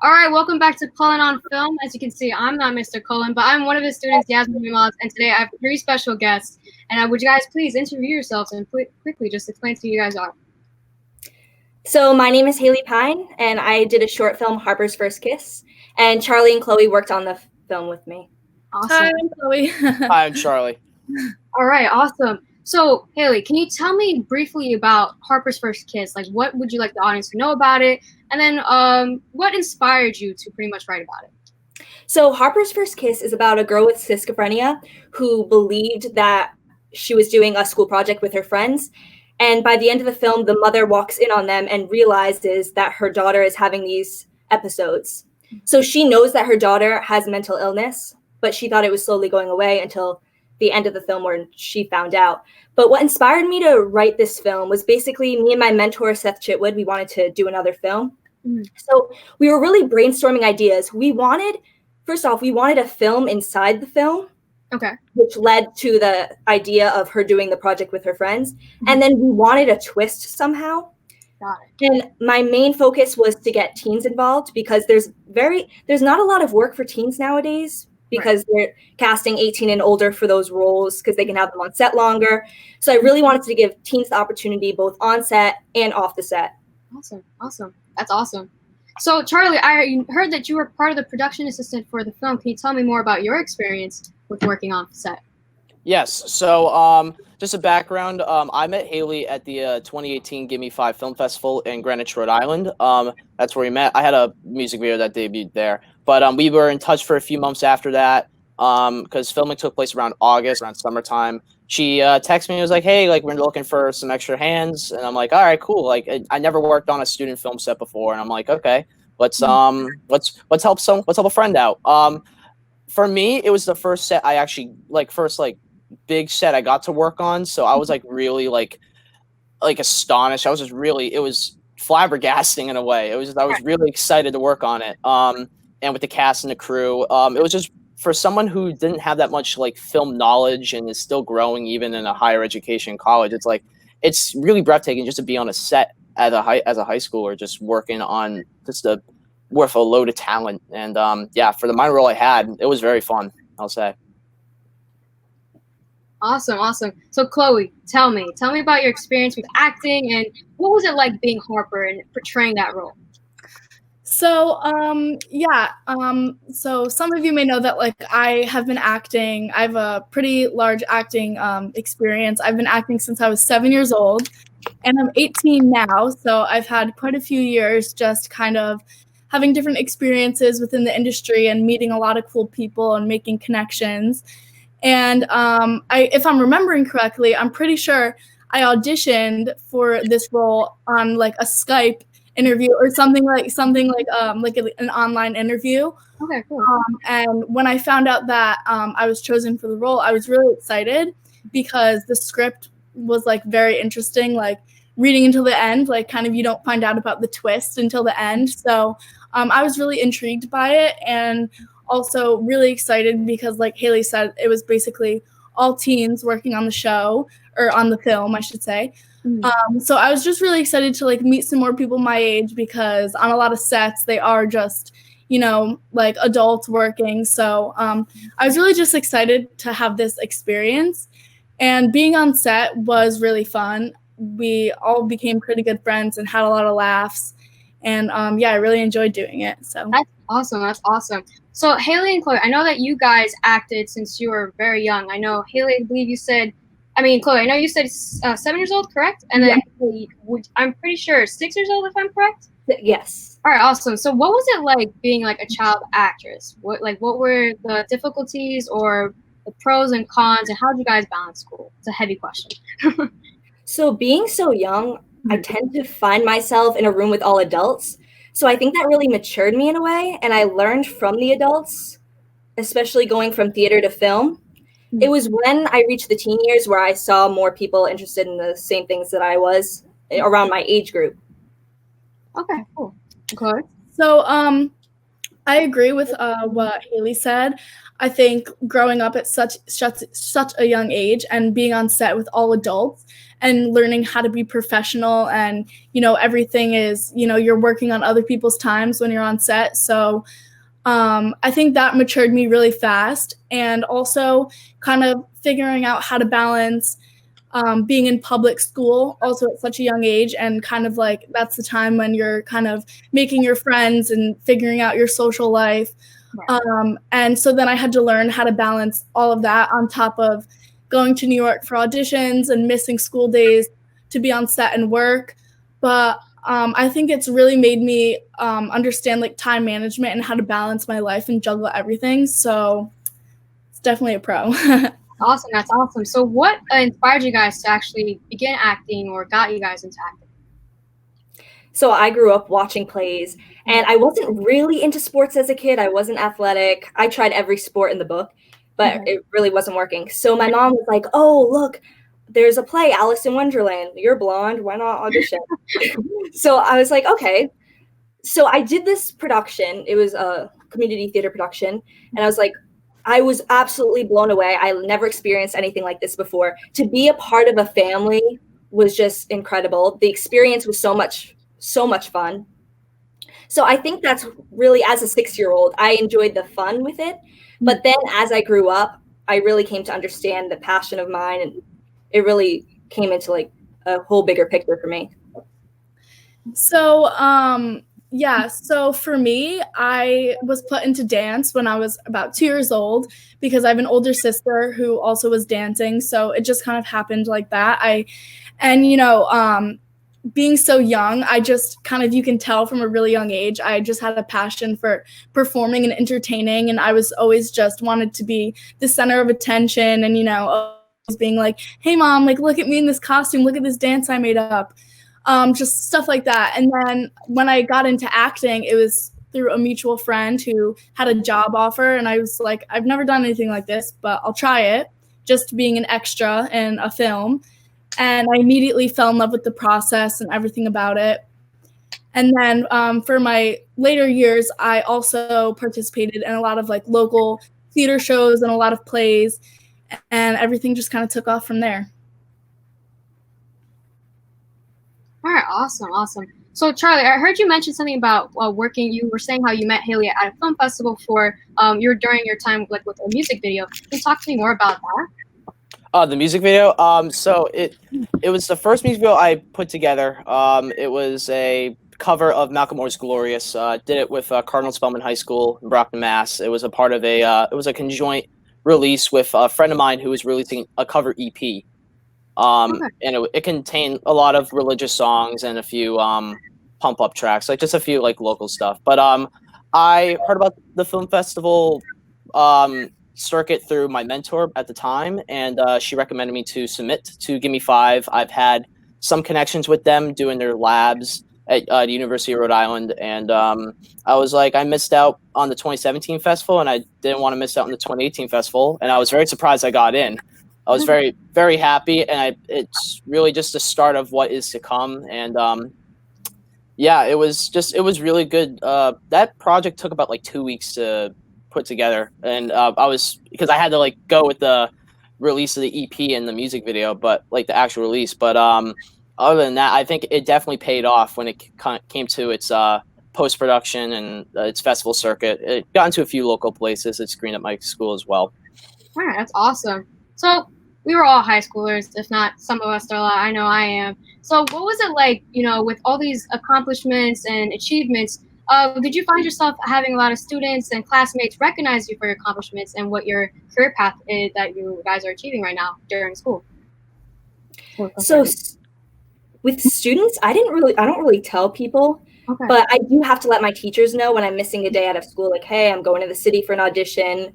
All right, welcome back to Cullen on Film. As you can see, I'm not Mr. Cullen, but I'm one of his students, Yazemin Yilmaz, and today I have three special guests. And would you guys please interview yourselves and quickly just explain to who you guys are? So my name is Haley Pine, and I did a short film, Harper's First Kiss, and Charlie and Chloe worked on the film with me. Awesome. Hi, I'm Chloe. Hi, I'm Charlie. All right, awesome. So, Haley, can you tell me briefly about Harper's First Kiss? Like, what would you like the audience to know about it? And then what inspired you to pretty much write about it? So Harper's First Kiss is about a girl with schizophrenia who believed that she was doing a school project with her friends. And by the end of the film, the mother walks in on them and realizes that her daughter is having these episodes. So she knows that her daughter has mental illness, but she thought it was slowly going away until the end of the film where she found out. But what inspired me to write this film was basically me and my mentor, Seth Chitwood, we wanted to do another film. So we were really brainstorming ideas. First off, we wanted a film inside the film. Okay. Which led to the idea of her doing the project with her friends. And then we wanted a twist somehow. Got it. And my main focus was to get teens involved because there's not a lot of work for teens nowadays because they're casting 18 and older for those roles because they can have them on set longer. So I really wanted to give teens the opportunity both on set and off the set. Awesome. That's awesome. So, Charlie, I heard that you were part of the production assistant for the film. Can you tell me more about your experience with working on set? Yes. So, just a background. I met Haley at the 2018 Give Me Five Film Festival in Greenwich, Rhode Island. That's where we met. I had a music video that debuted there, but we were in touch for a few months after that because filming took place around August, around summertime. She texted me and was like, "Hey, like we're looking for some extra hands," and I'm like, "All right, cool." Like I never worked on a student film set before, and I'm like, "Okay, let's help a friend out." For me, it was the first set I actually big set I got to work on, so I was like really like astonished. I was just really, it was flabbergasting in a way. I was really excited to work on it. And with the cast and the crew, it was just for someone who didn't have that much like film knowledge and is still growing even in a higher education college. It's really breathtaking just to be on a set as a high schooler, just working on just with a load of talent. And for the minor role I had, it was very fun, I'll say. Awesome. So, Chloe, tell me about your experience with acting and what was it like being Harper and portraying that role? So, so some of you may know that like I have been acting. I have a pretty large acting experience. I've been acting since I was 7 years old, and I'm 18 now. So I've had quite a few years just kind of having different experiences within the industry and meeting a lot of cool people and making connections. And if I'm remembering correctly, I'm pretty sure I auditioned for this role on like a Skype interview or something like an online interview. Okay, cool. And when I found out that I was chosen for the role, I was really excited because the script was like very interesting, like reading until the end, like kind of you don't find out about the twist until the end. So I was really intrigued by it and also really excited because like Haley said, it was basically all teens working on the show or on the film, I should say. So I was just really excited to like meet some more people my age because on a lot of sets, they are just, like adults working. So I was really just excited to have this experience, and being on set was really fun. We all became pretty good friends and had a lot of laughs. And I really enjoyed doing it. So That's awesome. So Haley and Chloe, I know that you guys acted since you were very young. I know Haley, Chloe, I know you said 7 years old, correct? And then I'm pretty sure 6 years old, if I'm correct? Yes. All right, awesome. So what was it like being like a child actress? What were the difficulties or the pros and cons, and how did you guys balance school? It's a heavy question. So being so young, I tend to find myself in a room with all adults. So I think that really matured me in a way, and I learned from the adults, especially going from theater to film. It was when I reached the teen years where I saw more people interested in the same things that I was around my age group. Okay, cool. Okay. So I agree with what Haley said. I think growing up at such a young age and being on set with all adults and learning how to be professional, and everything is you're working on other people's times when you're on set. So I think that matured me really fast, and also kind of figuring out how to balance being in public school also at such a young age, and kind of like that's the time when you're kind of making your friends and figuring out your social life. And so then I had to learn how to balance all of that on top of going to New York for auditions and missing school days to be on set and work. But I think it's really made me understand like time management and how to balance my life and juggle everything. So it's definitely a pro. Awesome. That's awesome. So what inspired you guys to actually begin acting, or got you guys into acting? So I grew up watching plays, and I wasn't really into sports as a kid. I wasn't athletic. I tried every sport in the book, but it really wasn't working. So my mom was like, "Oh, look, there's a play, Alice in Wonderland. You're blonde. Why not audition?" So I was like, okay. So I did this production. It was a community theater production. And I was absolutely blown away. I never experienced anything like this before. To be a part of a family was just incredible. The experience was so much fun. So I think that's really, as a 6-year-old, I enjoyed the fun with it. But then as I grew up, I really came to understand the passion of mine, and it really came into like a whole bigger picture for me. So, so for me, I was put into dance when I was about 2 years old because I have an older sister who also was dancing. So it just kind of happened like that. Being so young, I just kind of, you can tell from a really young age, I just had a passion for performing and entertaining. And I was always just wanted to be the center of attention, and, always being like, "Hey mom, like, look at me in this costume, look at this dance I made up." Just stuff like that. And then when I got into acting, it was through a mutual friend who had a job offer. And I was like, I've never done anything like this, but I'll try it, just being an extra in a film. And I immediately fell in love with the process and everything about it. And then for my later years, I also participated in a lot of like local theater shows and a lot of plays, and everything just kind of took off from there. All right, awesome. So Charlie, I heard you mention something about working. You were saying how you met Haley at a film festival for during your time like with a music video. Can you talk to me more about that? The music video. So it was the first music video I put together. It was a cover of Malcolm Moore's Glorious. Did it with Cardinal Spellman High School in Brockton, Mass. It was a part of it was a conjoint release with a friend of mine who was releasing a cover EP. And it contained a lot of religious songs and a few pump up tracks, like just a few like local stuff. But I heard about the film festival circuit through my mentor at the time, and she recommended me to submit to Gimme 5. I've had some connections with them doing their labs at the University of Rhode Island, and I was like, I missed out on the 2017 festival, and I didn't want to miss out on the 2018 festival, and I was very surprised I got in. I was very, very happy, and it's really just the start of what is to come. And it was really good. That project took about like 2 weeks to put together, and because I had to like go with the release of the EP and the music video, but like the actual release. But other than that, I think it definitely paid off when it came to its post-production and its festival circuit. It got into a few local places. It screened at my school as well. All right, that's awesome. So we were all high schoolers, if not some of us still are. I know I am. So what was it like, with all these accomplishments and achievements? Did you find yourself having a lot of students and classmates recognize you for your accomplishments and what your career path is that you guys are achieving right now during school? So with students, I don't really tell people, but I do have to let my teachers know when I'm missing a day out of school, like, hey, I'm going to the city for an audition,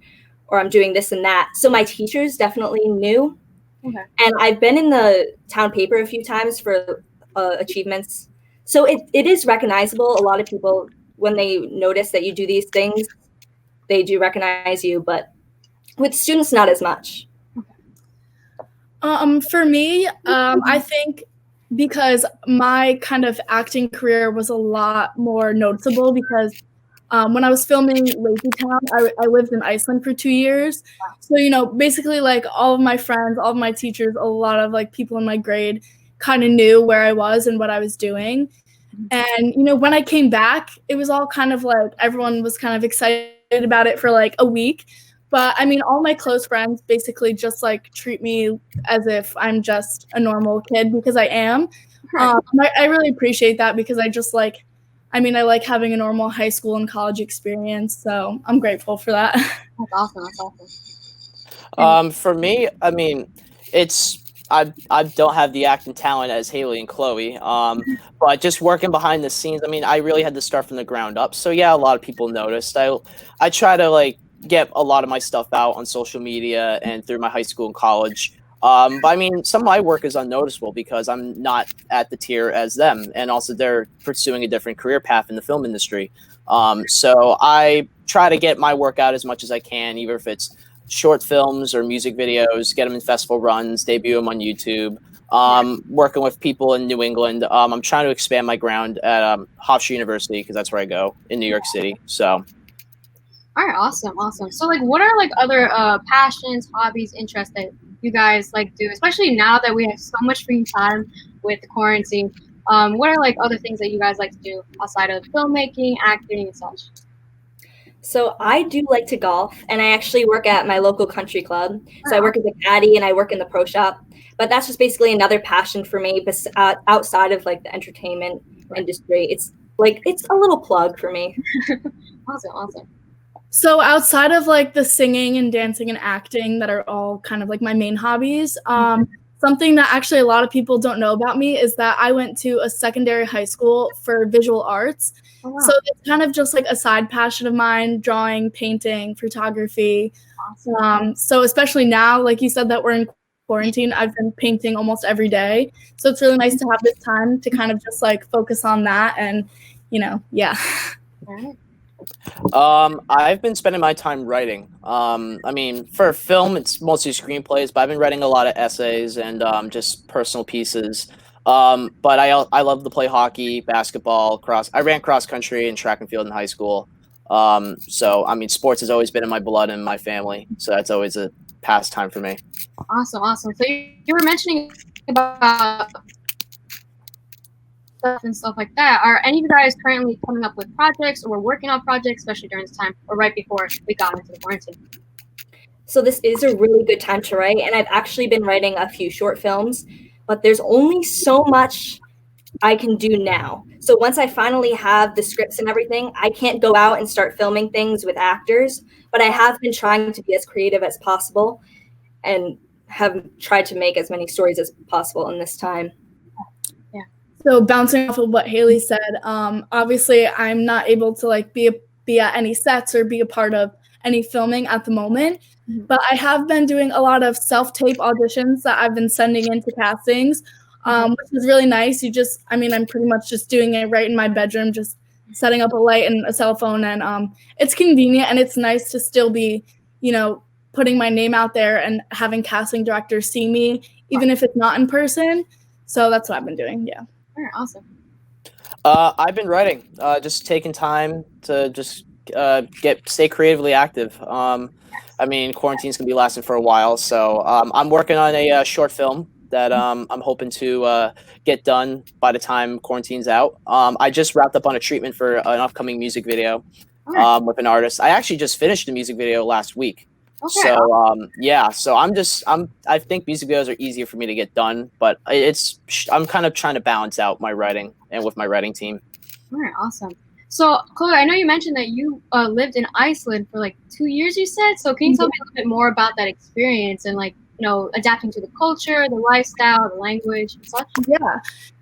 or I'm doing this and that. So my teachers definitely knew. And I've been in the town paper a few times for achievements. So it is recognizable. A lot of people, when they notice that you do these things, they do recognize you, but with students, not as much. For me, I think because my kind of acting career was a lot more noticeable because when I was filming Lazy Town, I lived in Iceland for 2 years. So, basically like all of my friends, all of my teachers, a lot of like people in my grade kind of knew where I was and what I was doing. And, when I came back, it was all kind of like everyone was kind of excited about it for like a week. But I mean, all my close friends basically just like treat me as if I'm just a normal kid because I am. I really appreciate that because I just like, I like having a normal high school and college experience. So I'm grateful for that. That's awesome. That's awesome. For me, I don't have the acting talent as Haley and Chloe. But just working behind the scenes, I really had to start from the ground up. So yeah, a lot of people noticed. I try to like get a lot of my stuff out on social media and through my high school and college. But some of my work is unnoticeable because I'm not at the tier as them, and also they're pursuing a different career path in the film industry. So I try to get my work out as much as I can, even if it's short films or music videos, get them in festival runs, debut them on YouTube. Working with people in New England. I'm trying to expand my ground at Hofstra University because that's where I go in New York City. So. All right, awesome. So, like, what are like other passions, hobbies, interests that you guys like do, especially now that we have so much free time with the quarantine? What are like other things that you guys like to do outside of filmmaking, acting, and such? So I do like to golf, and I actually work at my local country club. So I work as a caddy, and I work in the pro shop. But that's just basically another passion for me, outside of like the entertainment industry. It's a little plug for me. Awesome. So outside of like the singing and dancing and acting that are all kind of like my main hobbies, something that actually a lot of people don't know about me is that I went to a secondary high school for visual arts. Oh, wow. So it's kind of just like a side passion of mine, drawing, painting, photography. Awesome. So especially now, like you said, that we're in quarantine, I've been painting almost every day. So it's really nice to have this time to kind of just like focus on that and, yeah. All right. I've been spending my time writing. For film, it's mostly screenplays, but I've been writing a lot of essays and just personal pieces. But I love to play hockey, basketball, I ran cross country and track and field in high school. So sports has always been in my blood and my family, so that's always a pastime for me. Awesome. So you were mentioning about and stuff like that. Are any of you guys currently coming up with projects or working on projects, especially during this time or right before we got into the quarantine? So this is a really good time to write, and I've actually been writing a few short films, but there's only so much I can do now. So once I finally have the scripts and everything, I can't go out and start filming things with actors, but I have been trying to be as creative as possible and have tried to make as many stories as possible in this time. So bouncing off of what Haley said, obviously I'm not able to like be at any sets or be a part of any filming at the moment, but I have been doing a lot of self-tape auditions that I've been sending into castings, which is really nice. I'm pretty much just doing it right in my bedroom, just setting up a light and a cell phone, and it's convenient and it's nice to still be, putting my name out there and having casting directors see me, even if it's not in person. So that's what I've been doing, yeah. All right, awesome. I've been writing, just taking time to just stay creatively active. Quarantine's gonna be lasting for a while, so I'm working on a short film that I'm hoping to get done by the time quarantine's out. I just wrapped up on a treatment for an upcoming music video with an artist. I actually just finished the music video last week. Okay. So I think music videos are easier for me to get done, but I'm kind of trying to balance out my writing and with my writing team. All right, awesome. So Chloe, I know you mentioned that you lived in Iceland for like 2 years, you said. So can you tell me a little bit more about that experience and like, adapting to the culture, the lifestyle, the language and such? Yeah.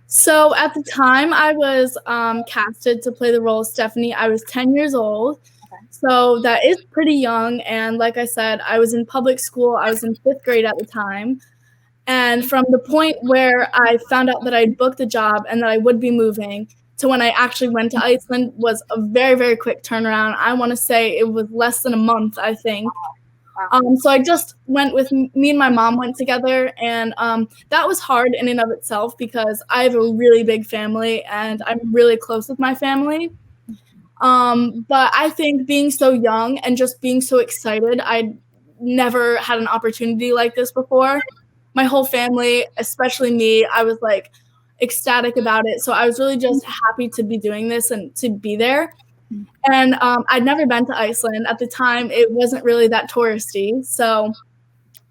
So at the time I was casted to play the role of Stephanie, I was 10 years old. So that is pretty young. And like I said, I was in public school. I was in 5th grade at the time. And from the point where I found out that I'd booked a job and that I would be moving to when I actually went to Iceland was a very, very quick turnaround. I want to say it was less than a month, I think. So I just went with me and my mom went together. And that was hard in and of itself because I have a really big family and I'm really close with my family. But I think being so young and just being so excited, I never had an opportunity like this before. My whole family, especially me, I was like ecstatic about it. So I was really just happy to be doing this and to be there. And I'd never been to Iceland. At the time, it wasn't really that touristy. So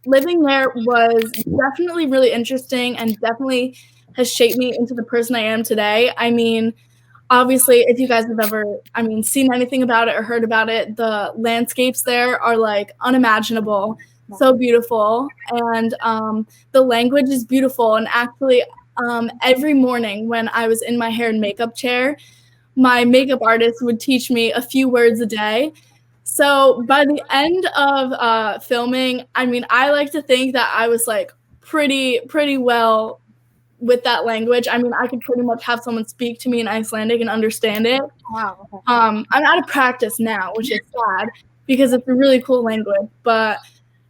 living there was definitely really interesting and definitely has shaped me into the person I am today. I mean, obviously, if you guys have ever, seen anything about it or heard about it, the landscapes there are like unimaginable, so beautiful. And the language is beautiful. And actually, every morning when I was in my hair and makeup chair, my makeup artist would teach me a few words a day. So by the end of filming, I like to think that I was like pretty well with that language. I could pretty much have someone speak to me in Icelandic and understand it. Wow. Okay. I'm out of practice now, which is sad because it's a really cool language. But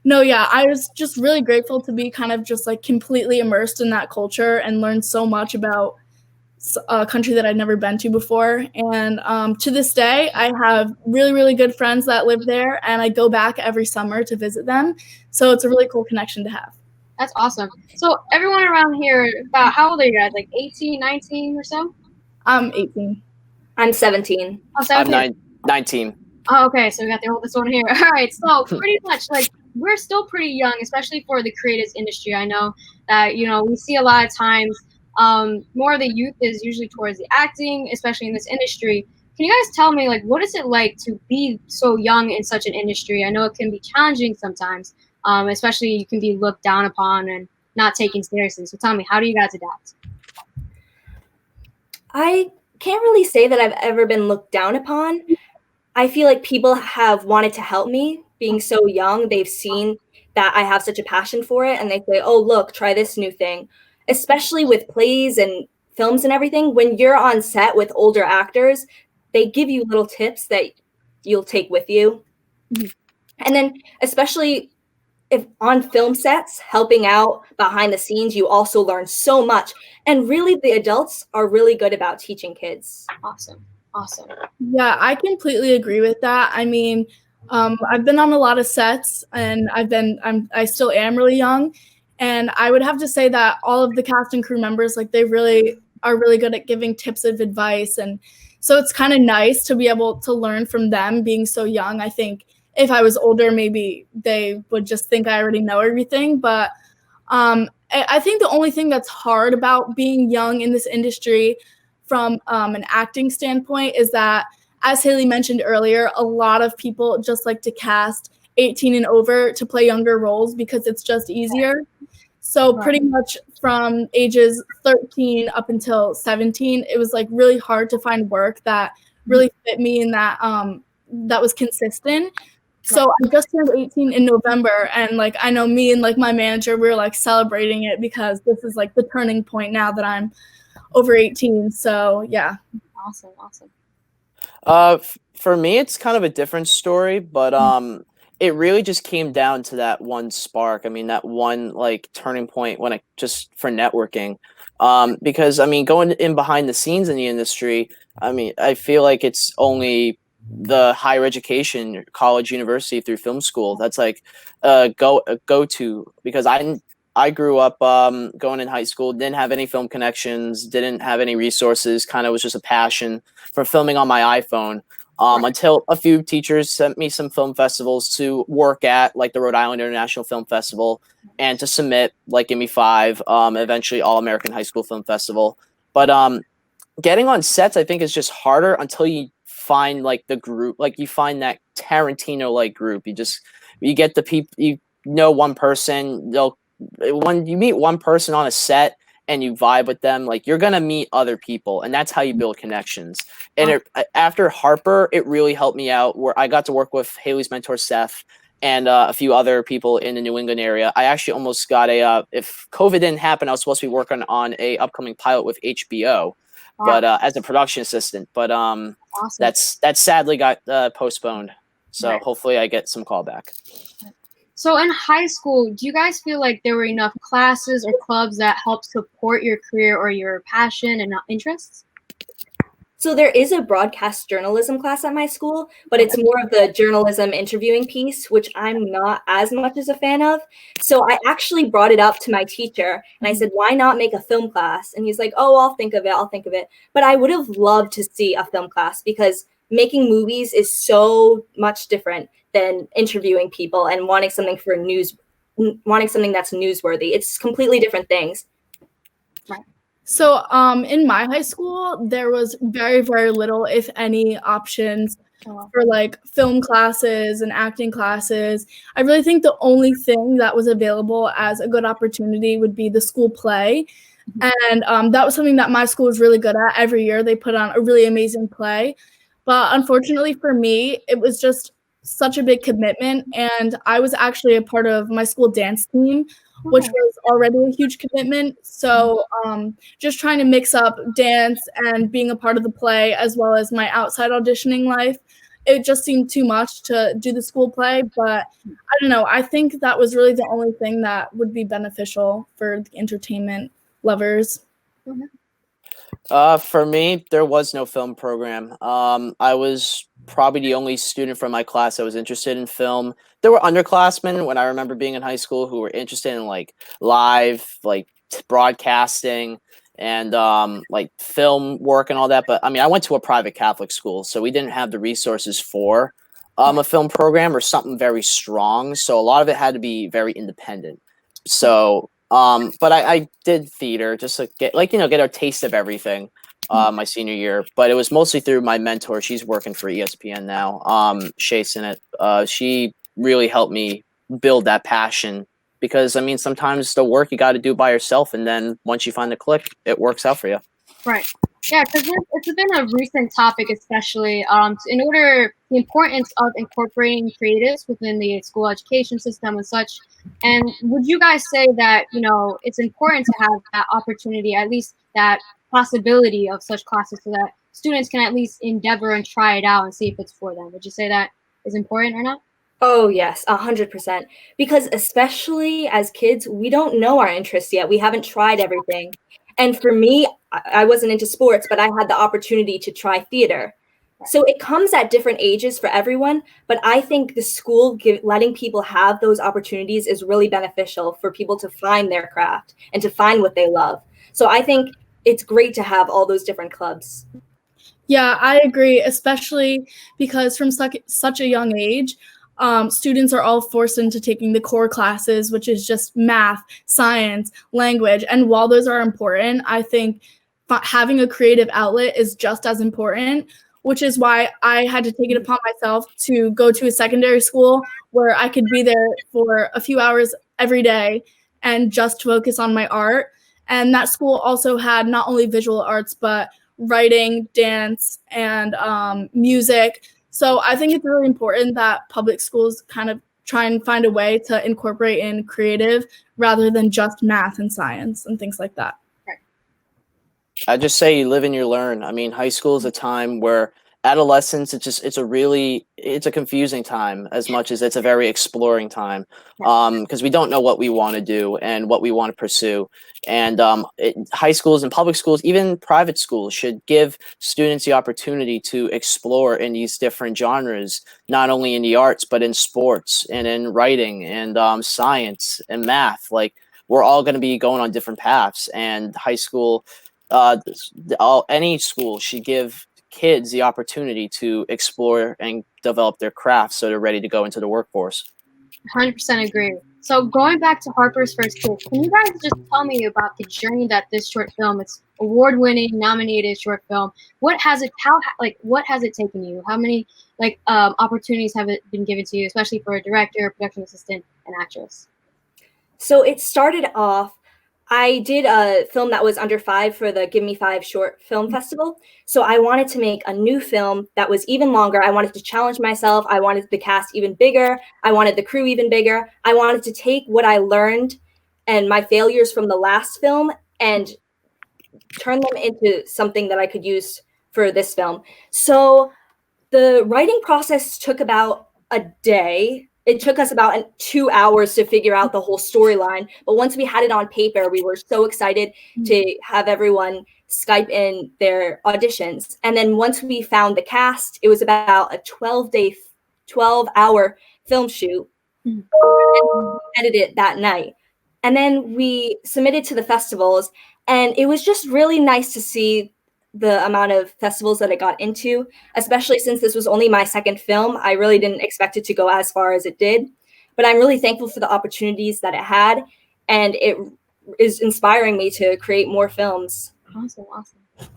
no, yeah, I was just really grateful to be kind of just like completely immersed in that culture and learn so much about a country that I'd never been to before. And to this day, I have really, really good friends that live there, and I go back every summer to visit them. So it's a really cool connection to have. That's awesome. So everyone around here, about how old are you guys? Like 18, 19 or so? I'm 18. I'm 17. Oh, 17. I'm 19. Oh, okay. So we got the oldest one here. All right. So pretty much like we're still pretty young, especially for the creatives industry. I know that, we see a lot of times more of the youth is usually towards the acting, especially in this industry. Can you guys tell me, like, what is it like to be so young in such an industry? I know it can be challenging sometimes, especially you can be looked down upon and not taken seriously. So tell me, how do you guys adapt? I can't really say that I've ever been looked down upon. I feel like people have wanted to help me. Being so young, they've seen that I have such a passion for it, and they say, oh, look, try this new thing. Especially with plays and films and everything, when you're on set with older actors, they give you little tips that you'll take with you. Mm-hmm. And then especially if on film sets, helping out behind the scenes, you also learn so much. And really, the adults are really good about teaching kids. Awesome. Yeah, I completely agree with that. I've been on a lot of sets, and I still am really young. And I would have to say that all of the cast and crew members, like, they really are really good at giving tips of advice. And so it's kind of nice to be able to learn from them being so young. I think if I was older, maybe they would just think I already know everything. But I think the only thing that's hard about being young in this industry from an acting standpoint is that, as Haley mentioned earlier, a lot of people just like to cast 18 and over to play younger roles because it's just easier. So pretty much from ages 13 up until 17, it was like really hard to find work that really fit me and that was consistent. So I just turned 18 in November, and like I know me and like my manager, we were like celebrating it because this is like the turning point now that I'm over 18. So yeah. Awesome. For me, it's kind of a different story, but it really just came down to that one spark. That one like turning point when just for networking. Because going in behind the scenes in the industry, I feel like it's only the higher education, college, university through film school. That's like go to, because I grew up going in high school, didn't have any film connections, didn't have any resources, kind of was just a passion for filming on my iPhone. Until a few teachers sent me some film festivals to work at, like the Rhode Island International Film Festival, and to submit, like Gimme 5, eventually All American High School Film Festival. But getting on sets, I think, is just harder until you find like the group, like you find that Tarantino like group. You get the people, one person. When you meet one person on a set and you vibe with them, like you're gonna meet other people, and that's how you build connections. And after Harper, it really helped me out, where I got to work with Haley's mentor Seth and a few other people in the New England area. I actually almost got if COVID didn't happen, I was supposed to be working on a upcoming pilot with HBO, but as a production assistant. But awesome. that sadly got postponed. So hopefully I get some callback. So in high school, do you guys feel like there were enough classes or clubs that helped support your career or your passion and interests? So there is a broadcast journalism class at my school, but it's more of the journalism interviewing piece, which I'm not as much as a fan of. So I actually brought it up to my teacher and I said, why not make a film class? And he's like, oh, I'll think of it. But I would have loved to see a film class because making movies is so much different than interviewing people and wanting something that's newsworthy. It's completely different things. So in my high school, there was very, very little, if any, options for like film classes and acting classes. I really think the only thing that was available as a good opportunity would be the school play. And that was something that my school was really good at. Every year they put on a really amazing play. But unfortunately for me, it was just such a big commitment. And I was actually a part of my school dance team, which was already a huge commitment. So just trying to mix up dance and being a part of the play as well as my outside auditioning life, it just seemed too much to do the school play. But I don't know. I think that was really the only thing that would be beneficial for the entertainment lovers. For me, there was no film program. I was probably the only student from my class that was interested in film. There were underclassmen when I remember being in high school who were interested in like live, like broadcasting and like film work and all that. But I mean, I went to a private Catholic school, so we didn't have the resources for a film program or something very strong. So a lot of it had to be very independent. So but I did theater just to get get a taste of everything my senior year. But it was mostly through my mentor. She's working for ESPN now. Shay Sinnott. She really helped me build that passion because I mean sometimes the work you got to do by yourself, and then once you find the click, it works out for you. Right. Yeah, because it's been a recent topic, especially the importance of incorporating creatives within the school education system and such. And would you guys say that, it's important to have that opportunity, at least that possibility of such classes so that students can at least endeavor and try it out and see if it's for them? Would you say that is important or not? Oh, yes, 100%. Because especially as kids, we don't know our interests yet. We haven't tried everything. And for me, I wasn't into sports, but I had the opportunity to try theater. So it comes at different ages for everyone. But I think the school letting people have those opportunities is really beneficial for people to find their craft and to find what they love. So I think it's great to have all those different clubs. Yeah, I agree, especially because from such a young age, students are all forced into taking the core classes, which is just math, science, language. And while those are important, I think having a creative outlet is just as important, which is why I had to take it upon myself to go to a secondary school where I could be there for a few hours every day and just focus on my art. And that school also had not only visual arts, but writing, dance, and music. So I think it's really important that public schools kind of try and find a way to incorporate in creative rather than just math and science and things like that. I just say you live and you learn. I mean, high school is a time where adolescence, it's a confusing time as much as it's a very exploring time because we don't know what we want to do and what we want to pursue. And high schools and public schools, even private schools, should give students the opportunity to explore in these different genres, not only in the arts, but in sports and in writing and science and math. Like we're all going to be going on different paths, and high school, any school should give kids the opportunity to explore and develop their craft so they're ready to go into the workforce. 100% agree. So going back to Harper's First Kiss, can you guys just tell me about the journey that this short film, it's award-winning, nominated short film, what has it taken you? How many opportunities have it been given to you, especially for a director, production assistant, and actress? So it started off, I did a film that was under 5 for the Give Me 5 Short Film Festival. So I wanted to make a new film that was even longer. I wanted to challenge myself. I wanted the cast even bigger. I wanted the crew even bigger. I wanted to take what I learned and my failures from the last film and turn them into something that I could use for this film. So the writing process took about a day. It took us about 2 hours to figure out the whole storyline. But once we had it on paper, we were so excited to have everyone Skype in their auditions. And then once we found the cast, it was about a 12-hour film shoot. And edited it that night. And then we submitted to the festivals, and it was just really nice to see the amount of festivals that it got into, especially since this was only my second film. I really didn't expect it to go as far as it did, but I'm really thankful for the opportunities that it had, and it is inspiring me to create more films. Awesome.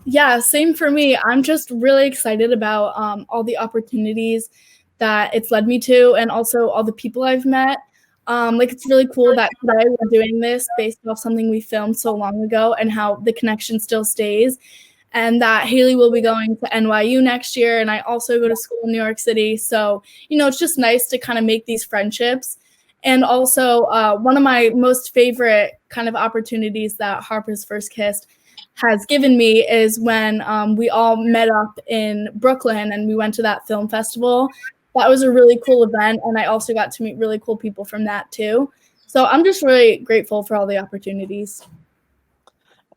Yeah, same for me. I'm just really excited about all the opportunities that it's led me to, and also all the people I've met. Like, it's really cool that today we're doing this based off something we filmed so long ago, and how the connection still stays. And that Haley will be going to NYU next year, and I also go to school in New York City. So, it's just nice to kind of make these friendships. And also, one of my most favorite kind of opportunities that Harper's First Kiss has given me is when we all met up in Brooklyn and we went to that film festival. That was a really cool event, and I also got to meet really cool people from that too. So I'm just really grateful for all the opportunities.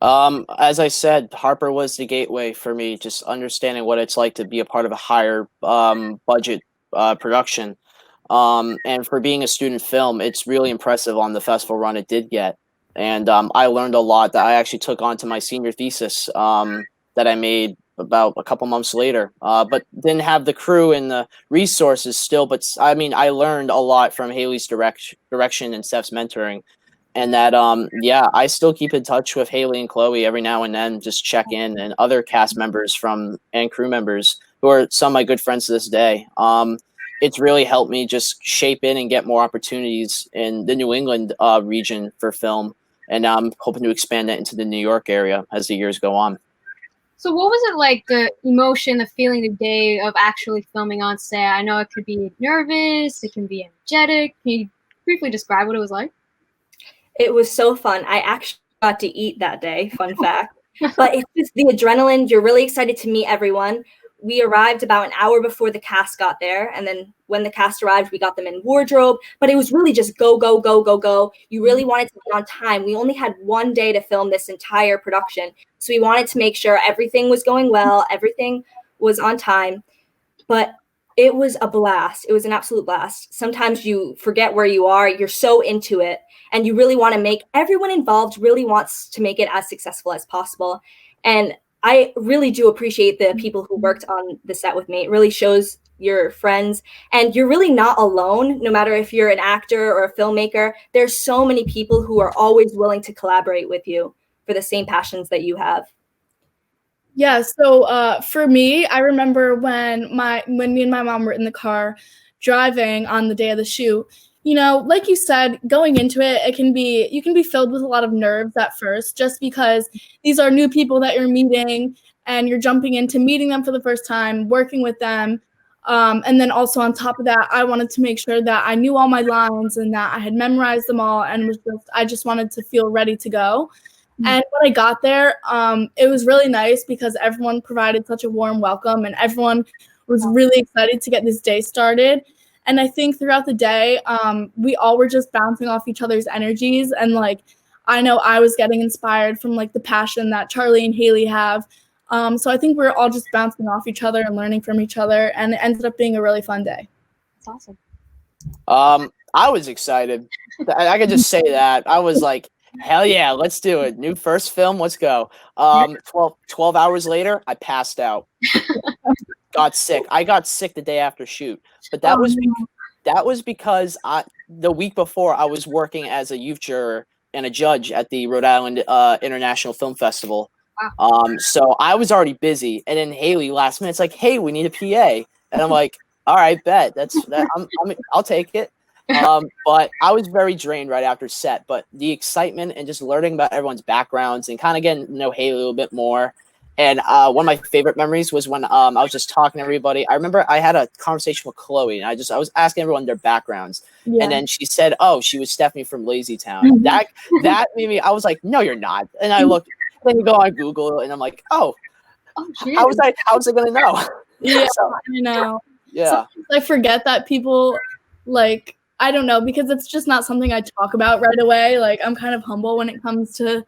As I said, Harper was the gateway for me, just understanding what it's like to be a part of a higher budget production. And for being a student film, it's really impressive on the festival run it did get. And I learned a lot that I actually took on to my senior thesis that I made about a couple months later, but didn't have the crew and the resources still. But I mean, I learned a lot from Haley's direction and Steph's mentoring. And that, I still keep in touch with Haley and Chloe every now and then, just check in, and other cast members and crew members who are some of my good friends to this day. It's really helped me just shape in and get more opportunities in the New England region for film. And I'm hoping to expand that into the New York area as the years go on. So what was it like, the emotion, the feeling, the day of actually filming on set? I know it could be nervous, it can be energetic. Can you briefly describe what it was like? It was so fun. I actually got to eat that day, fun fact. But it's just the adrenaline. You're really excited to meet everyone. We arrived about an hour before the cast got there. And then when the cast arrived, we got them in wardrobe. But it was really just go, go, go, go, go. You really wanted to be on time. We only had one day to film this entire production. So we wanted to make sure everything was going well, everything was on time. But it was a blast. It was an absolute blast. Sometimes you forget where you are. You're so into it. And you really want to make, everyone involved really wants to make it as successful as possible. And I really do appreciate the people who worked on the set with me. It really shows your friends, and you're really not alone, no matter if you're an actor or a filmmaker. There's so many people who are always willing to collaborate with you for the same passions that you have. Yeah, so for me, I remember when me and my mom were in the car driving on the day of the shoot. Like you said, going into it, you can be filled with a lot of nerves at first, just because these are new people that you're meeting, and you're jumping into meeting them for the first time, working with them. And then also on top of that, I wanted to make sure that I knew all my lines and that I had memorized them all, and I just wanted to feel ready to go. And when I got there, it was really nice because everyone provided such a warm welcome, and everyone was really excited to get this day started. And I think throughout the day, we all were just bouncing off each other's energies. And I know I was getting inspired from the passion that Charlie and Haley have. So I think we're all just bouncing off each other and learning from each other. And it ended up being a really fun day. That's awesome. I was excited. I could just say that. I was like, hell yeah, let's do it. New first film, let's go. 12 hours later, I passed out. Got sick. I got sick the day after shoot, but that was because the week before I was working as a youth juror and a judge at the Rhode Island International Film Festival. So I was already busy, and then Haley last minute, it's like, hey, we need a PA, and I'm like, all right, bet. I'll take it. But I was very drained right after set. But the excitement and just learning about everyone's backgrounds and kind of getting to know Haley a little bit more. And one of my favorite memories was when I was just talking to everybody. I remember I had a conversation with Chloe, and I was asking everyone their backgrounds. Yeah. And then she said, oh, she was Stephanie from Lazy Town. Mm-hmm. That made me, I was like, no, you're not. And I looked, then you go on Google, and I'm like, how was I going to know? Yeah, so, I know. Yeah. Sometimes I forget that people, I don't know, because it's just not something I talk about right away. I'm kind of humble when it comes to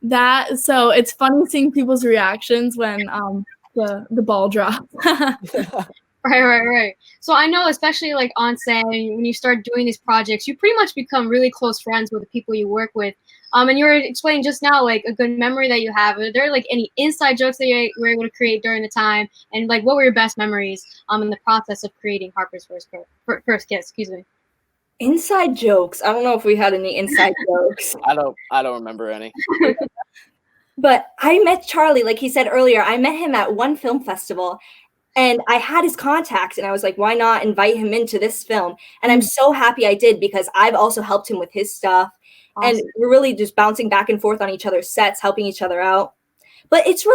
So it's funny seeing people's reactions when the ball drops. Right. So I know, especially like on set, when you start doing these projects, you pretty much become really close friends with the people you work with. And you were explaining just now, like, a good memory that you have. Are there like any inside jokes that you were able to create during the time? And like, what were your best memories in the process of creating Harper's first kiss? Excuse me. Inside jokes. I don't know if we had any inside jokes. I don't remember any. But I met Charlie, like he said earlier. I met him at one film festival. And I had his contact, and I was like, why not invite him into this film? And I'm so happy I did, because I've also helped him with his stuff. Awesome. And we're really just bouncing back and forth on each other's sets, helping each other out. But it's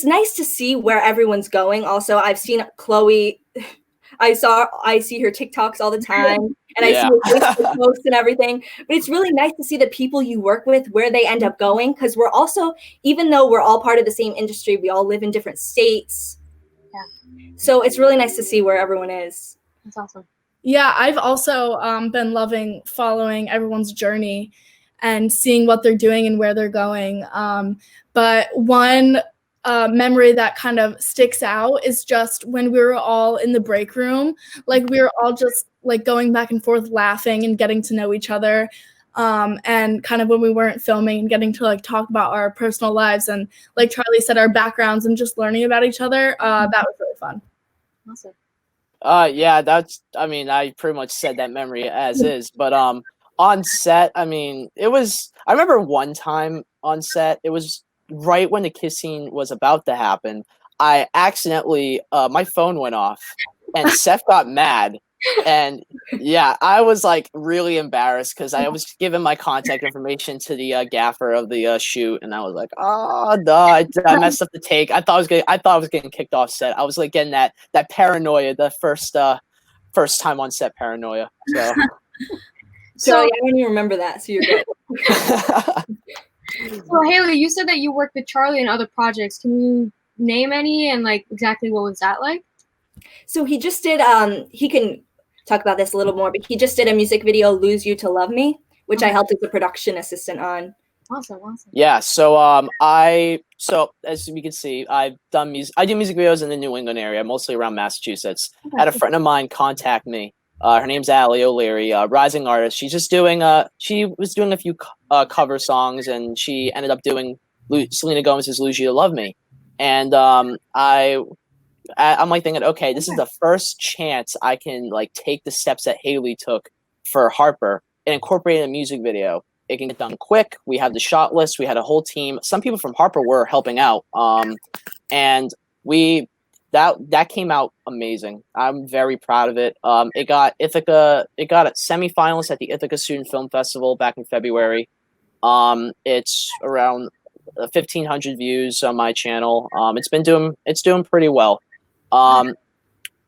nice to see where everyone's going. Also, I've seen Chloe. I see her TikToks all the time, and I see her Facebook posts and everything. But it's really nice to see the people you work with, where they end up going, because we're also, even though we're all part of the same industry, we all live in different states. So it's really nice to see where everyone is. That's awesome. Yeah, I've also been loving following everyone's journey and seeing what they're doing and where they're going. But one memory that kind of sticks out is just when we were all in the break room. Like, we were all just like going back and forth, laughing and getting to know each other. And kind of when we weren't filming and getting to like talk about our personal lives and, like Charlie said, our backgrounds and just learning about each other. That was really fun. Awesome. Yeah, I pretty much said that memory as is, but on set, I remember one time on set, it was right when the kiss scene was about to happen. I accidentally, my phone went off, and Seth got mad. And yeah, I was like really embarrassed, because I was giving my contact information to the gaffer of the shoot, and I was like, oh no, I messed up the take. I thought I was getting kicked off set. I was like getting that paranoia, the first time on set paranoia. So I don't even remember that. So you're good. So Haley, you said that you worked with Charlie in other projects. Can you name any, and like exactly what was that like? So he just did, he can talk about this a little more, but he just did a music video, Lose You to Love Me, which I helped as a production assistant on. Awesome. Yeah, so as we can see, I do music videos in the New England area, mostly around Massachusetts. I had a friend of mine contact me. Her name's Allie O'Leary, rising artist. She's just she was doing a few cover songs, and she ended up doing Selena Gomez's Lose You to Love Me. And I'm like thinking, okay, this is the first chance I can like take the steps that Haley took for Harper and incorporate in a music video. It can get done quick. We had the shot list. We had a whole team. Some people from Harper were helping out. And that came out amazing. I'm very proud of it. It got a semifinalist at the Ithaca Student Film Festival back in February. It's around 1,500 views on my channel. It's doing pretty well.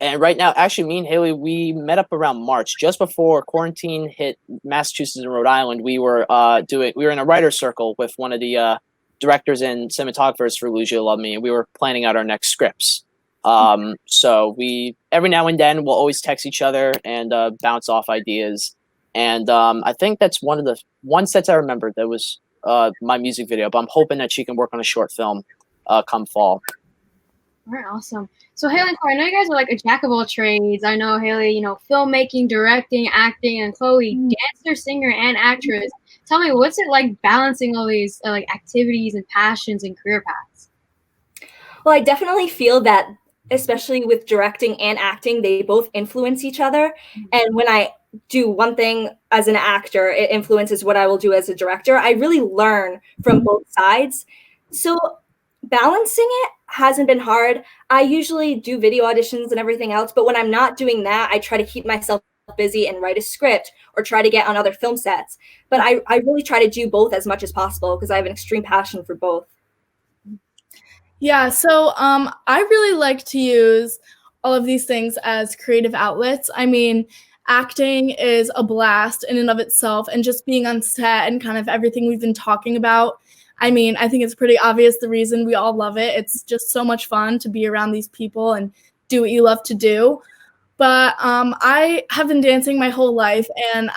And right now, actually, me and Haley, we met up around March, just before quarantine hit Massachusetts and Rhode Island. We were in a writer's circle with one of the directors and cinematographers for Lose You to Love Me, and we were planning out our next scripts. So we, every now and then, we'll always text each other and bounce off ideas. And I think that's one of the sets I remembered that was my music video, but I'm hoping that she can work on a short film come fall. All right, awesome. So Haley and Chloe, I know you guys are like a jack of all trades. I know Haley, filmmaking, directing, acting, and Chloe, dancer, singer, and actress. Tell me, what's it like balancing all these like activities and passions and career paths? Well, I definitely feel that, especially with directing and acting, they both influence each other. And when I do one thing as an actor, it influences what I will do as a director. I really learn from both sides. So balancing it hasn't been hard. I usually do video auditions and everything else, but when I'm not doing that, I try to keep myself busy and write a script or try to get on other film sets. But I really try to do both as much as possible because I have an extreme passion for both. Yeah, so I really like to use all of these things as creative outlets. I mean, acting is a blast in and of itself, and just being on set and kind of everything we've been talking about. I mean, I think it's pretty obvious the reason we all love it. It's just so much fun to be around these people and do what you love to do. But I have been dancing my whole life, and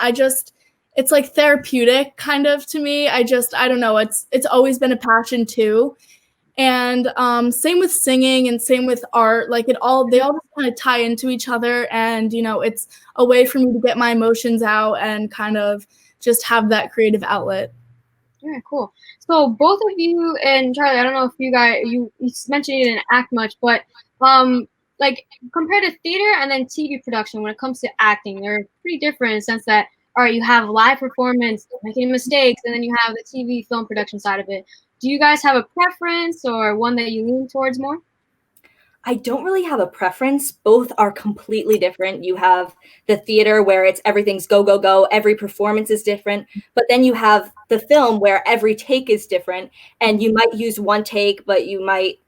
it's like therapeutic kind of to me. I don't know. It's always been a passion too. And same with singing and same with art. Like they all just kind of tie into each other. And, you know, it's a way for me to get my emotions out and kind of just have that creative outlet. Yeah, cool. So both of you and Charlie, I don't know if you mentioned you didn't act much, but like compared to theater and then TV production, when it comes to acting, they're pretty different in the sense that, all right, you have live performance, making mistakes, and then you have the TV film production side of it. Do you guys have a preference or one that you lean towards more? I don't really have a preference. Both are completely different. You have the theater where everything's go, go, go. Every performance is different. But then you have the film where every take is different. And you might use one take, but you might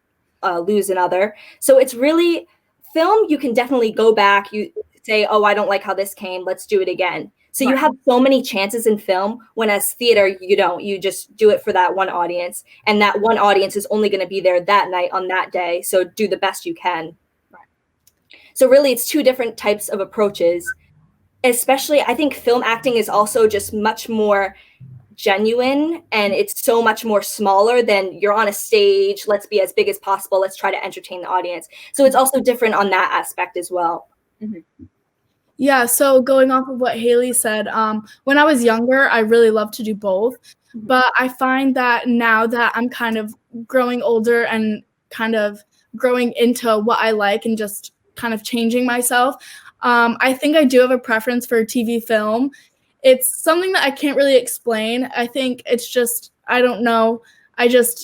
lose another. So it's really film. You can definitely go back. You say, oh, I don't like how this came. Let's do it again. So you have so many chances in film, when as theater, you don't. You just do it for that one audience. And that one audience is only going to be there that night on that day. So do the best you can. Right. So really, it's two different types of approaches. Especially, I think film acting is also just much more genuine, and it's so much more smaller than you're on a stage. Let's be as big as possible. Let's try to entertain the audience. So it's also different on that aspect as well. Mm-hmm. Yeah, so going off of what Haley said, when I was younger, I really loved to do both. But I find that now that I'm kind of growing older and kind of growing into what I like and just kind of changing myself, I think I do have a preference for TV film. It's something that I can't really explain. I think it's just, I don't know. I don't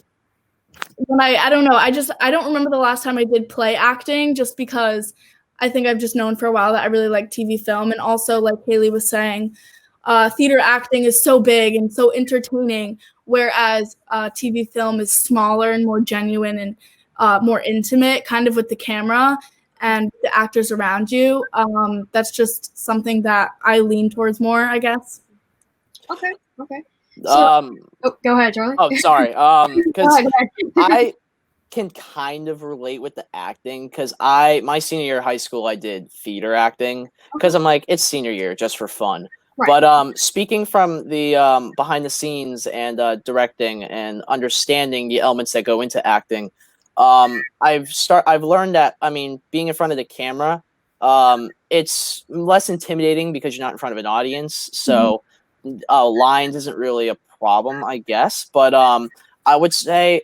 remember the last time I did play acting, just because I think I've just known for a while that I really like TV film. And also, like Haley was saying, theater acting is so big and so entertaining, whereas TV film is smaller and more genuine and more intimate, kind of with the camera and the actors around you. That's just something that I lean towards more, I guess. Okay. So, go ahead, Charlie. Oh, sorry. Because I can kind of relate with the acting, because my senior year of high school, I did theater acting, because I'm like, it's senior year just for fun. Right. But speaking from the behind the scenes and directing and understanding the elements that go into acting, I've learned that, I mean, being in front of the camera, it's less intimidating because you're not in front of an audience. So lines isn't really a problem, I guess. But I would say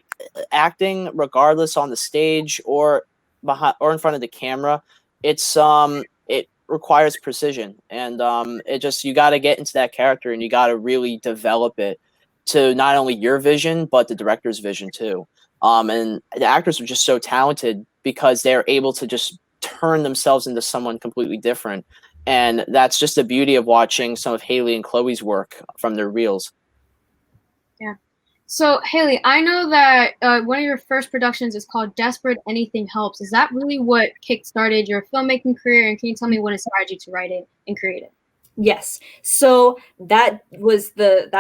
acting, regardless on the stage or behind or in front of the camera, it requires precision, and you got to get into that character, and you got to really develop it to not only your vision but the director's vision too. And the actors are just so talented because they're able to just turn themselves into someone completely different, and that's just the beauty of watching some of Haley and Chloe's work from their reels. Yeah. So, Haley, I know that one of your first productions is called Desperate Anything Helps. Is that really what kick-started your filmmaking career? And can you tell me what inspired you to write it and create it? Yes. So that was it.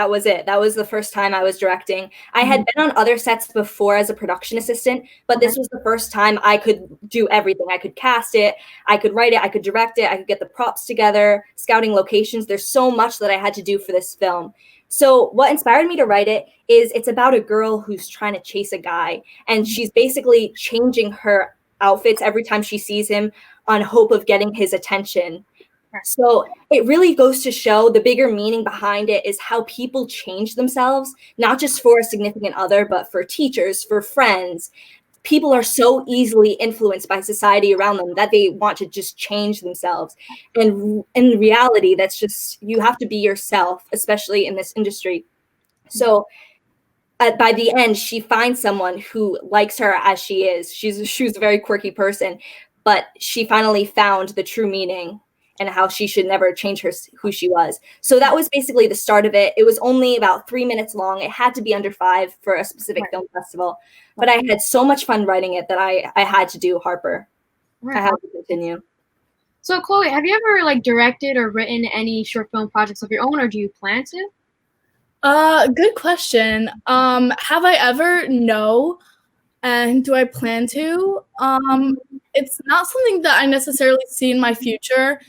That was the first time I was directing. I had been on other sets before as a production assistant, but this was the first time I could do everything. I could cast it, I could write it, I could direct it, I could get the props together, scouting locations. There's so much that I had to do for this film. So what inspired me to write it is it's about a girl who's trying to chase a guy, and she's basically changing her outfits every time she sees him on hope of getting his attention. So it really goes to show the bigger meaning behind it is how people change themselves, not just for a significant other, but for teachers, for friends. People are so easily influenced by society around them that they want to just change themselves. And in reality, that's just, you have to be yourself, especially in this industry. So by the end, she finds someone who likes her as she is. She was a very quirky person, but she finally found the true meaning and how she should never change who she was. So that was basically the start of it. It was only about 3 minutes long. It had to be under 5 for a specific film festival. But I had so much fun writing it that I had to do Harper. I had to continue. So Chloe, have you ever directed or written any short film projects of your own, or do you plan to? Good question. Have I ever? No. And do I plan to? It's not something that I necessarily see in my future.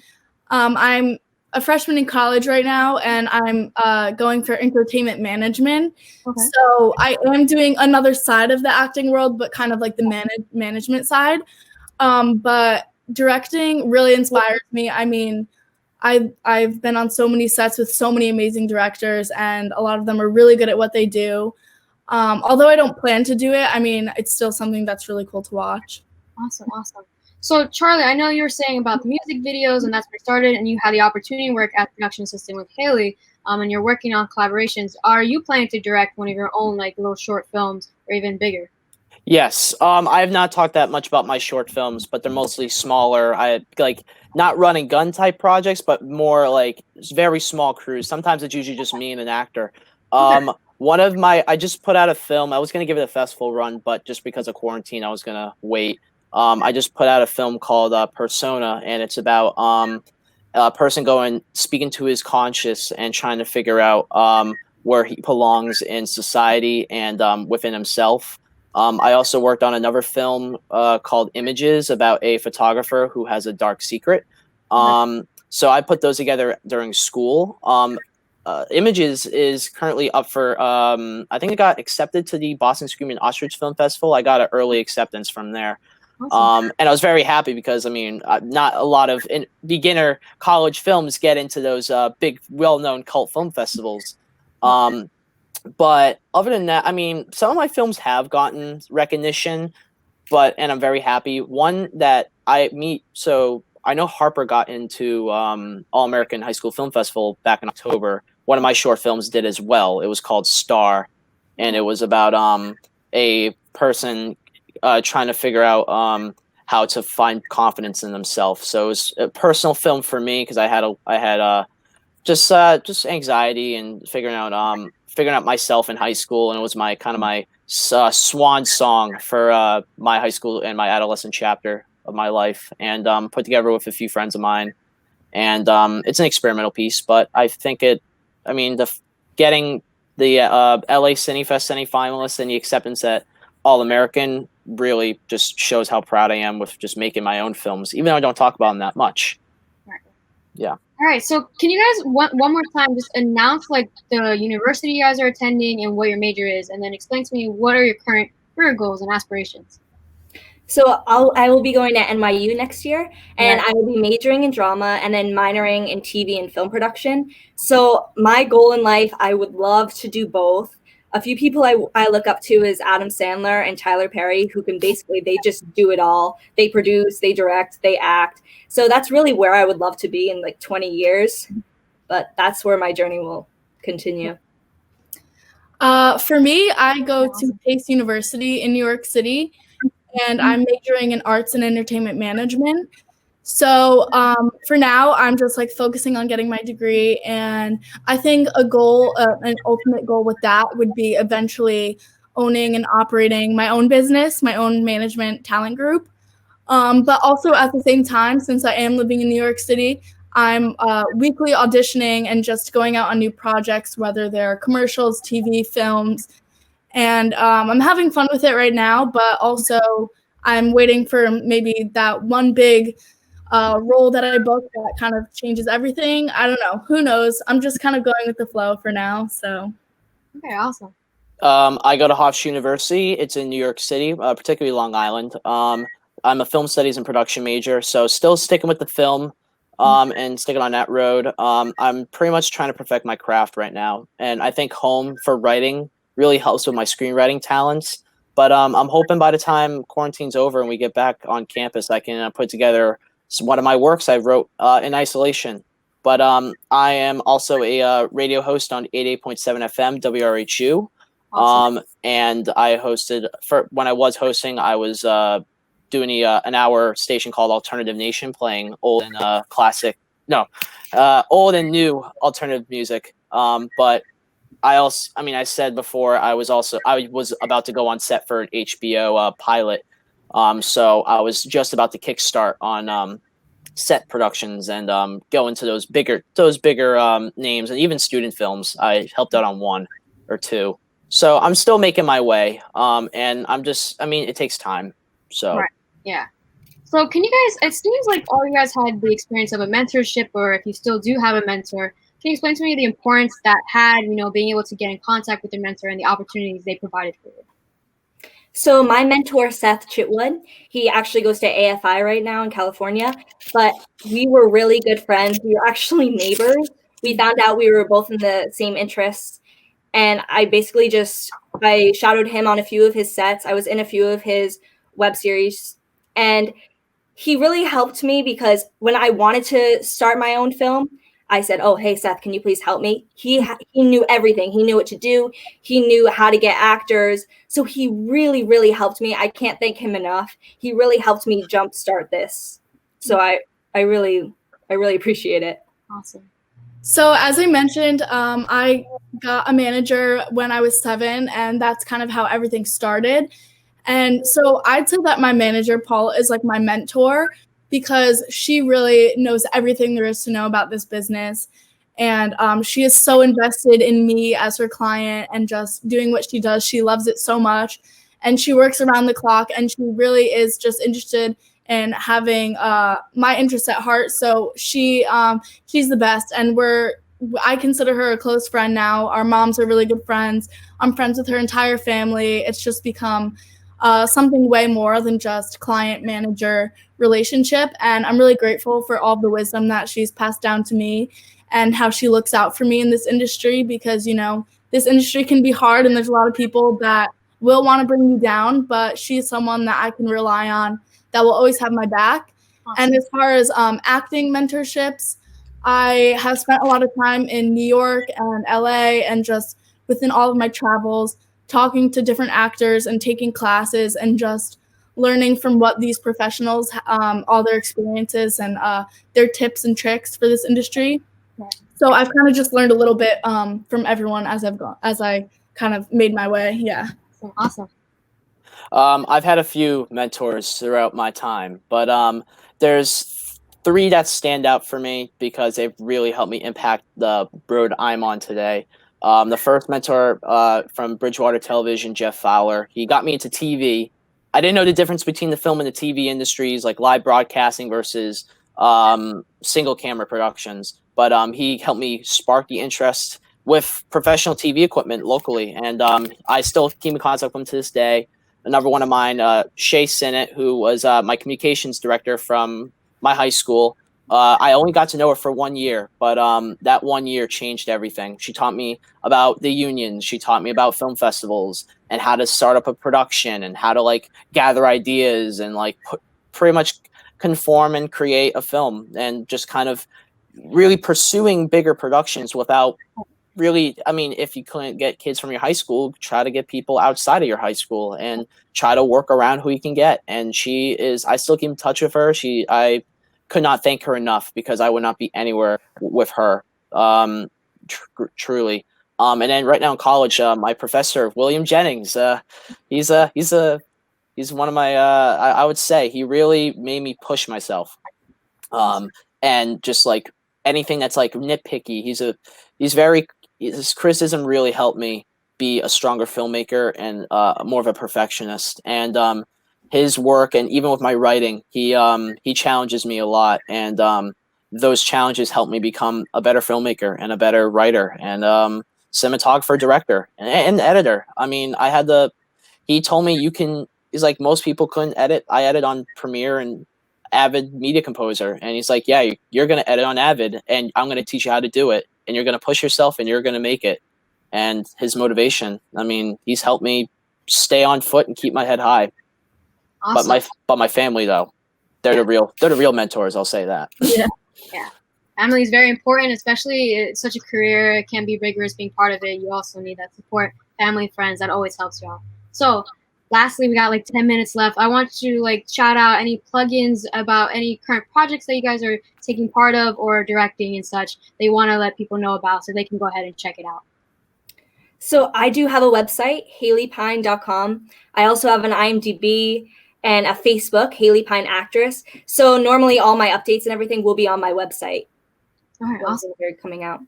I'm a freshman in college right now, and I'm going for entertainment management. Okay. So I am doing another side of the acting world, but kind of like the management side. But directing really inspires me. I mean, I've been on so many sets with so many amazing directors, and a lot of them are really good at what they do. Although I don't plan to do it, I mean, it's still something that's really cool to watch. Awesome. So, Charlie, I know you were saying about the music videos, and that's where it started, and you had the opportunity to work as production assistant with Haley, and you're working on collaborations. Are you planning to direct one of your own, like, little short films or even bigger? Yes. I have not talked that much about my short films, but they're mostly smaller. I like not running gun type projects, but more like very small crews. Sometimes it's usually just me and an actor. I just put out a film. I was going to give it a festival run, but just because of quarantine, I was going to wait. I just put out a film called Persona, and it's about a person speaking to his conscious and trying to figure out where he belongs in society and within himself. I also worked on another film called Images about a photographer who has a dark secret. So I put those together during school. Images is currently up for, I think it got accepted to the Boston Screaming Ostrich Film Festival. I got an early acceptance from there. Awesome. And I was very happy because, I mean, not a lot of beginner college films get into those big, well-known cult film festivals. But other than that, I mean, some of my films have gotten recognition, and I'm very happy. One that so I know Harper got into All-American High School Film Festival back in October. One of my short films did as well. It was called Star, and it was about a person trying to figure out how to find confidence in themselves. So it was a personal film for me because I had just anxiety and figuring out myself in high school, and it was my swan song for my high school and my adolescent chapter of my life, and put together with a few friends of mine. And it's an experimental piece, but I think getting the LA CineFest semifinalist and the acceptance at All American really just shows how proud I am with just making my own films, even though I don't talk about them that much. Right. Yeah. All right, so can you guys one more time just announce like the university you guys are attending and what your major is, and then explain to me what are your current career goals and aspirations? So I will be going to NYU next year, and I will be majoring in drama and then minoring in TV and film production. So my goal in life, I would love to do both. A few people I look up to is Adam Sandler and Tyler Perry, who can they just do it all. They produce, they direct, they act. So that's really where I would love to be in like 20 years. But that's where my journey will continue. For me, I go to Pace University in New York City, and I'm majoring in arts and entertainment management. So for now, I'm just like focusing on getting my degree, and I think an ultimate goal with that would be eventually owning and operating my own business, my own management talent group. But also at the same time, since I am living in New York City, I'm weekly auditioning and just going out on new projects, whether they're commercials, TV, films. And I'm having fun with it right now, but also I'm waiting for maybe that one big role that I book that kind of changes everything. I don't know. Who knows? I'm just kind of going with the flow for now. So. Okay, awesome. I go to Hobbies University. It's in New York City, particularly Long Island. I'm a film studies and production major, so still sticking with the film and sticking on that road. I'm pretty much trying to perfect my craft right now, and I think home for writing really helps with my screenwriting talents. But I'm hoping by the time quarantine's over and we get back on campus, I can put together one of my works I wrote in isolation. But I am also a radio host on 88.7 FM WRHU. Awesome. And I hosted when I was hosting, I was doing an hour station called Alternative Nation, playing old and old and new alternative music. But I said before, I was about to go on set for an HBO pilot. So I was just about to kickstart on set productions and go into those bigger names, and even student films. I helped out on one or two. So I'm still making my way. And it takes time. So. Right. Yeah. So can you guys, it seems like all you guys had the experience of a mentorship, or if you still do have a mentor, can you explain to me the importance that had, being able to get in contact with your mentor and the opportunities they provided for you? So my mentor, Seth Chitwood, he actually goes to AFI right now in California, but we were really good friends. We were actually neighbors. We found out we were both in the same interests. And I basically I shadowed him on a few of his sets. I was in a few of his web series. And he really helped me because when I wanted to start my own film, I said, "Oh, hey Seth, can you please help me?" He knew everything. He knew what to do. He knew how to get actors. So he really, really helped me. I can't thank him enough. He really helped me jumpstart this. So I really appreciate it. Awesome. So as I mentioned, I got a manager when I was 7, and that's kind of how everything started. And so I'd say that my manager, Paul, is like my mentor because she really knows everything there is to know about this business. And she is so invested in me as her client and just doing what she does. She loves it so much. And she works around the clock, and she really is just interested in having my interests at heart. So she's the best. And I consider her a close friend now. Our moms are really good friends. I'm friends with her entire family. It's just become something way more than just client-manager relationship. And I'm really grateful for all the wisdom that she's passed down to me and how she looks out for me in this industry because, this industry can be hard and there's a lot of people that will want to bring you down, but she's someone that I can rely on that will always have my back. Awesome. And as far as acting mentorships, I have spent a lot of time in New York and LA and just within all of my travels, talking to different actors and taking classes and just learning from what these professionals, all their experiences and their tips and tricks for this industry. Yeah. So I've kind of just learned a little bit from everyone as I kind of made my way. Yeah. Awesome. I've had a few mentors throughout my time, but there's 3 that stand out for me because they've really helped me impact the road I'm on today. The first mentor from Bridgewater Television, Jeff Fowler, he got me into TV. I didn't know the difference between the film and the TV industries, like live broadcasting versus single camera productions. But he helped me spark the interest with professional TV equipment locally. And I still keep in contact with him to this day. Another one of mine, Shay Sinnott, who was my communications director from my high school. I only got to know her for 1 year, but that 1 year changed everything. She taught me about the unions. She taught me about film festivals and how to start up a production and how to gather ideas and pretty much conform and create a film and just kind of really pursuing bigger productions without really, if you couldn't get kids from your high school, try to get people outside of your high school and try to work around who you can get. And I still keep in touch with her. I could not thank her enough because I would not be anywhere with her. Truly. And then right now in college, my professor, William Jennings, he's one of my, I would say he really made me push myself. And just anything that's nitpicky, his criticism really helped me be a stronger filmmaker and more of a perfectionist. And his work, and even with my writing, he challenges me a lot, and those challenges help me become a better filmmaker and a better writer and cinematographer, director, and editor. He told me he's like, most people couldn't edit. I edit on Premiere and Avid Media Composer, and he's like, yeah, you're gonna edit on Avid, and I'm gonna teach you how to do it, and you're gonna push yourself, and you're gonna make it. And his motivation, he's helped me stay on foot and keep my head high. Awesome. But my family, though, they're the real mentors. I'll say that. Yeah. Family is very important, especially it's such a career. It can be rigorous being part of it. You also need that support, family, friends. That always helps you out. So lastly, we got 10 minutes left. I want you to shout out any plugins about any current projects that you guys are taking part of or directing and such that you want to let people know about so they can go ahead and check it out. So I do have a website, HaleyPine.com. I also have an IMDb and a Facebook, Haley Pine Actress. So normally all my updates and everything will be on my website. All right, awesome. They're coming out.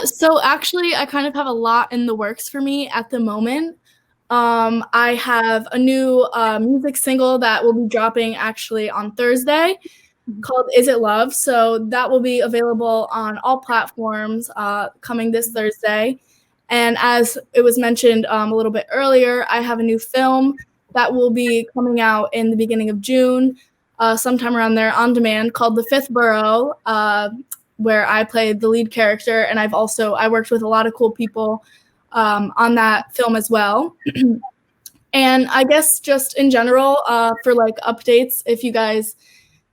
So actually, I kind of have a lot in the works for me at the moment. I have a new music single that will be dropping actually on Thursday called Is It Love? So that will be available on all platforms coming this Thursday. And as it was mentioned a little bit earlier, I have a new film that will be coming out in the beginning of June, sometime around there, on demand, called The Fifth Borough, where I played the lead character. And I worked with a lot of cool people on that film as well. And I guess just in general, for like updates, if you guys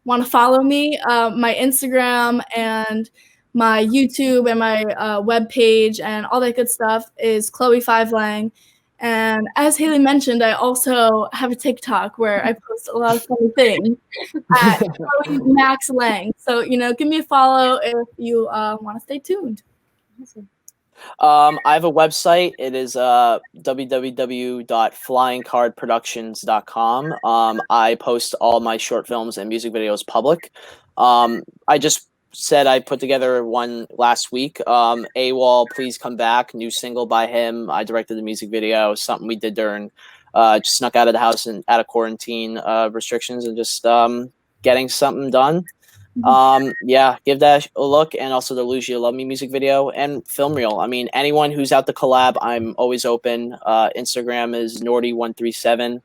want to follow me, my Instagram and my YouTube and my webpage and all that good stuff is Chloe5Lang. And as Haley mentioned, I also have a TikTok where I post a lot of funny things at Chloe Max Lang. So, give me a follow if you want to stay tuned. Awesome. I have a website. It is www.flyingcardproductions.com. I post all my short films and music videos public. I just said I put together one last week. AWOL, Please Come Back, new single by him. I directed the music video, something we did during just snuck out of the house and out of quarantine restrictions and just getting something done. Give that a look, and also the Lose You Love Me music video and film reel. I mean, anyone who's out to collab, I'm always open. Instagram is Norty137.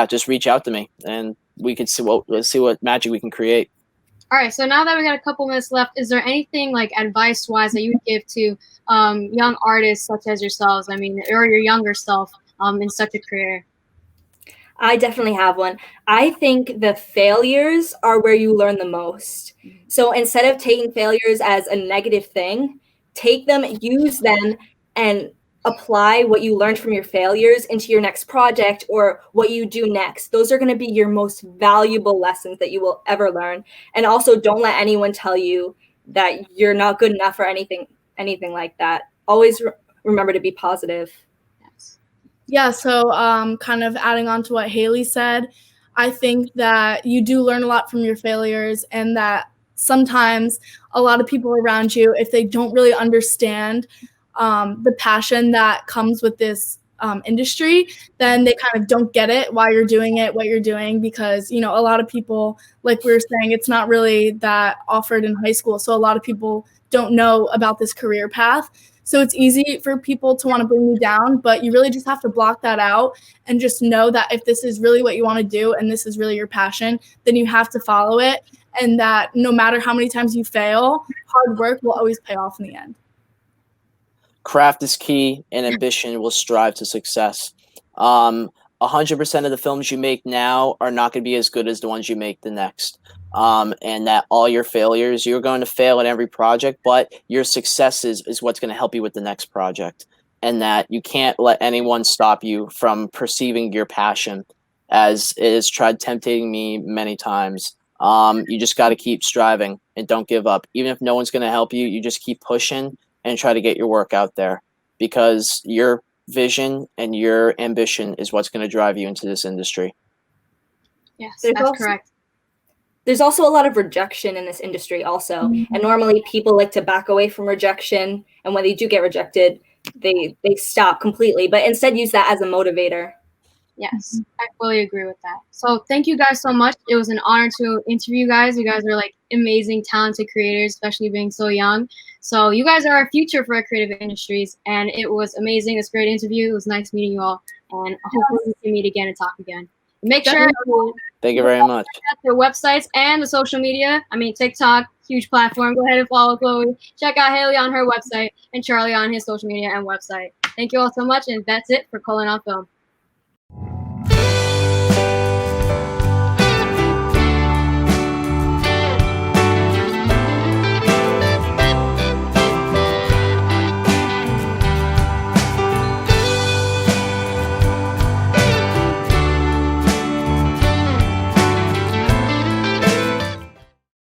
Just reach out to me and we could see what magic we can create. All right, so now that we got a couple minutes left, is there anything like advice-wise that you would give to young artists such as yourselves? I mean, or your younger self in such a career? I definitely have one. I think the failures are where you learn the most. So instead of taking failures as a negative thing, take them, use them, and apply what you learned from your failures into your next project or what you do next. Those are going to be your most valuable lessons that you will ever learn. And also, don't let anyone tell you that you're not good enough or anything like that. Always remember to be positive. Yeah, so kind of adding on to what Haley said, I think that you do learn a lot from your failures, and that sometimes a lot of people around you, if they don't really understand the passion that comes with this industry, then they kind of don't get it why you're doing it, what you're doing, because, a lot of people, like we were saying, it's not really that offered in high school. So a lot of people don't know about this career path. So it's easy for people to want to bring you down, but you really just have to block that out and just know that if this is really what you want to do and this is really your passion, then you have to follow it. And that no matter how many times you fail, hard work will always pay off in the end. Craft is key, and ambition will strive to success. 100% of the films you make now are not going to be as good as the ones you make the next. And that all your failures, you're going to fail at every project, but your successes is what's going to help you with the next project. And that you can't let anyone stop you from perceiving your passion, as it has tried tempting me many times. You just got to keep striving and don't give up. Even if no one's going to help you, you just keep pushing and try to get your work out there, because your vision and your ambition is what's going to drive you into this industry. Yes, that's correct. There's also a lot of rejection in this industry also. Mm-hmm. And normally people like to back away from rejection. And when they do get rejected, they stop completely. But instead use that as a motivator. Yes, I fully agree with that. So thank you guys so much. It was an honor to interview you guys. You guys are like amazing, talented creators, especially being so young. So you guys are our future for our creative industries. And it was amazing. It's a great interview. It was nice meeting you all. And hopefully we can meet again and talk again. Make sure thank you very much. Check their websites and the social media. I mean, TikTok, huge platform. Go ahead and follow Chloe. Check out Haley on her website and Charlie on his social media and website. Thank you all so much. And that's it for Cullen on Film.